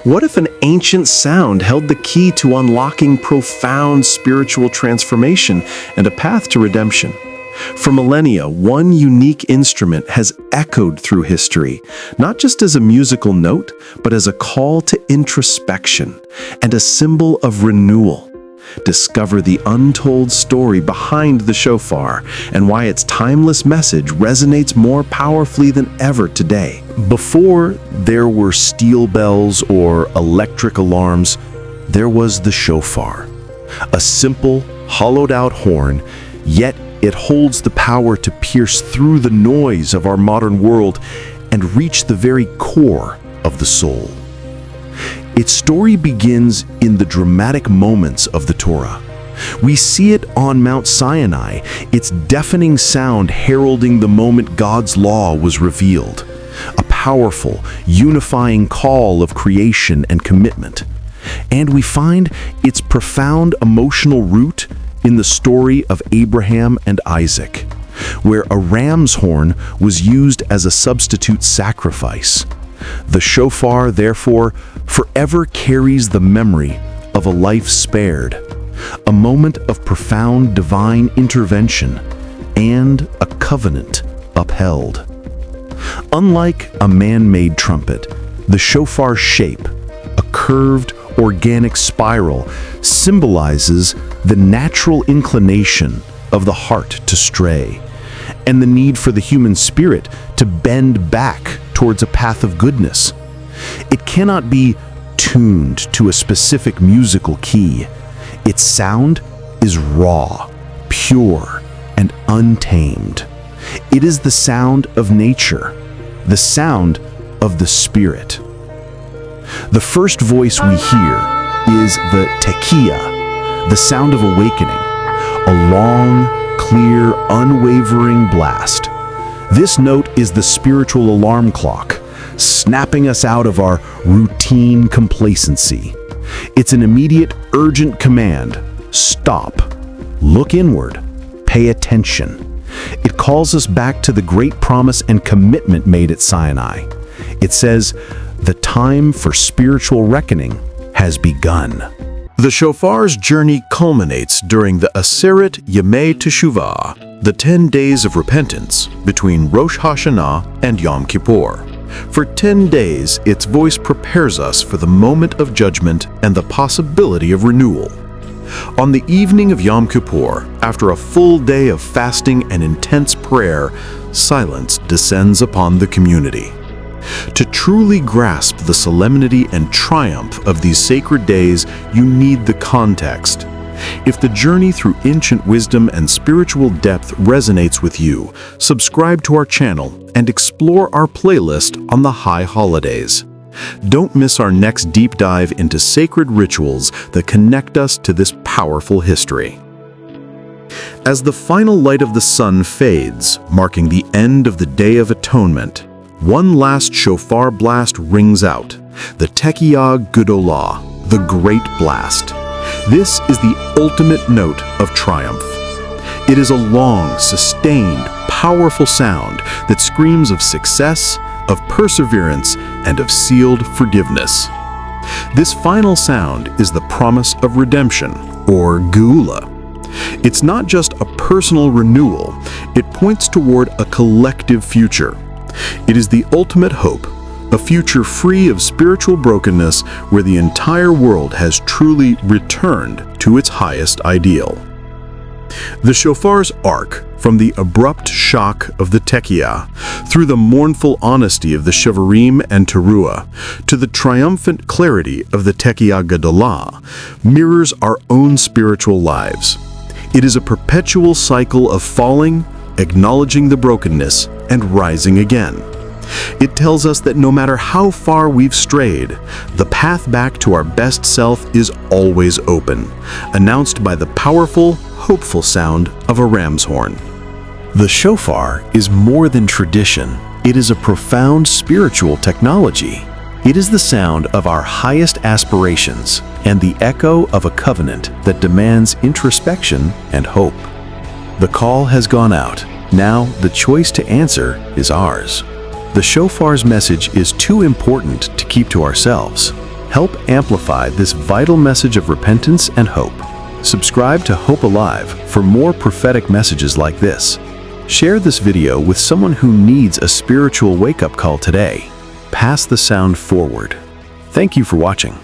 What if an ancient sound held the key to unlocking profound spiritual transformation and a path to redemption? For millennia, one unique instrument has echoed through history, not just as a musical note, but as a call to introspection and a symbol of renewal. Discover the untold story behind the shofar and why its timeless message resonates more powerfully than ever today. Before there were steel bells or electric alarms, there was the shofar, a simple, hollowed-out horn, yet it holds the power to pierce through the noise of our modern world and reach the very core of the soul. Its story begins in the dramatic moments of the Torah. We see it on Mount Sinai, its deafening sound heralding the moment God's law was revealed, a powerful, unifying call of creation and commitment. And we find its profound emotional root in the story of Abraham and Isaac, where a ram's horn was used as a substitute sacrifice. The shofar, therefore, forever carries the memory of a life spared, a moment of profound divine intervention, and a covenant upheld. Unlike a man-made trumpet, the shofar's shape, a curved, organic spiral, symbolizes the natural inclination of the heart to stray, and the need for the human spirit to bend back towards a path of goodness. It cannot be tuned to a specific musical key. Its sound is raw, pure, and untamed. It is the sound of nature, the sound of the spirit. The first voice we hear is the Tekiah, the sound of awakening, a long, clear, unwavering blast. This note is the spiritual alarm clock, snapping us out of our routine complacency. It's an immediate, urgent command. Stop. Look inward. Pay attention. It calls us back to the great promise and commitment made at Sinai. It says, the time for spiritual reckoning has begun. The shofar's journey culminates during the Aseret Yemei Teshuvah, the 10 days of repentance between Rosh Hashanah and Yom Kippur. For 10 days, its voice prepares us for the moment of judgment and the possibility of renewal. On the evening of Yom Kippur, after a full day of fasting and intense prayer, silence descends upon the community. To truly grasp the solemnity and triumph of these sacred days, you need the context. If the journey through ancient wisdom and spiritual depth resonates with you, subscribe to our channel and explore our playlist on the high holidays. Don't miss our next deep dive into sacred rituals that connect us to this powerful history. As the final light of the sun fades, marking the end of the Day of Atonement, one last shofar blast rings out, the Tekiah Gedolah, the Great Blast. This is the ultimate note of triumph. It is a long, sustained, powerful sound that screams of success, of perseverance, and of sealed forgiveness. This final sound is the promise of redemption, or Geula. It's not just a personal renewal, it points toward a collective future. It is the ultimate hope, a future free of spiritual brokenness where the entire world has truly returned to its highest ideal. The shofar's arc, from the abrupt shock of the Tekiah, through the mournful honesty of the Shevarim and Teruah, to the triumphant clarity of the Tekiah Gedolah, mirrors our own spiritual lives. It is a perpetual cycle of falling, acknowledging the brokenness, and rising again. It tells us that no matter how far we've strayed, the path back to our best self is always open, announced by the powerful, hopeful sound of a ram's horn. The shofar is more than tradition. It is a profound spiritual technology. It is the sound of our highest aspirations and the echo of a covenant that demands introspection and hope. The call has gone out. Now the choice to answer is ours. The shofar's message is too important to keep to ourselves. Help amplify this vital message of repentance and hope. Subscribe to Hope Alive for more prophetic messages like this. Share this video with someone who needs a spiritual wake-up call today. Pass the sound forward. Thank you for watching.